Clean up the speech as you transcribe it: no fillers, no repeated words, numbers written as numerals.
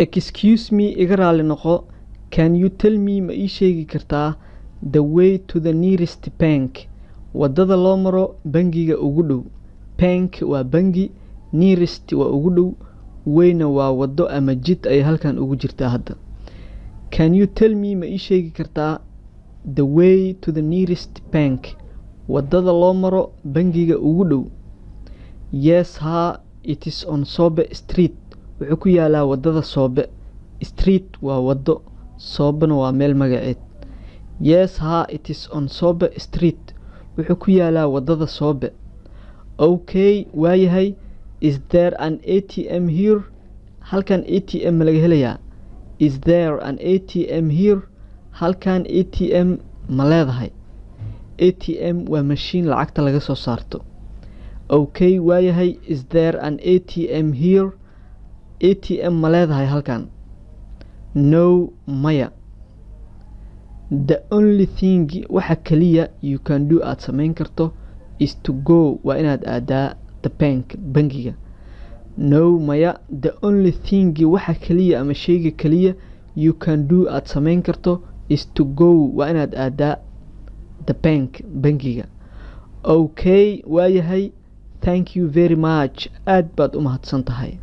Excuse me iga raali noqo. Can you tell me ma ii sheegi kartaa the way to the nearest bank? Wadada loo maro bangiga ugu dhow. Bank waa bangi, nearest waa ugu dhow, wayna waa wado ama jid ay halkan ugu jirtaa hadda. Can you tell me ma ii sheegi kartaa the way to the nearest bank? Wadada loo maro bangiga ugu dhow. Yes ha, it is on Sobe Street. Wuxuu ku yaalaa wadada Sobe. Street waa wado, Sobena waa meel magaceed. Yes ha, it is on Sobe Street. Wuxuu ku yaalaa wadada Sobe. Okay, waayahay. Is there an ATM here? Halkan ATM ma laga helayaa? Is there an ATM here? Halkan ATM ma leedahay? ATM waa machine lacagta laga soo saarto. Okay, waayahay. Is there an ATM here? ATM ma leedahay halkan? No, maya. The only thing waxa kaliya you can do aad samayn karto is to go waa inaad aadaa the bank, bangiga. No, maya. The only thing waxa kaliya ama shayga kaliya you can do aad samayn karto is to go waa inaad aadaa the bank, bangiga. Okay, waayahay. Thank you very much. Aad baad u mahadsan tahay.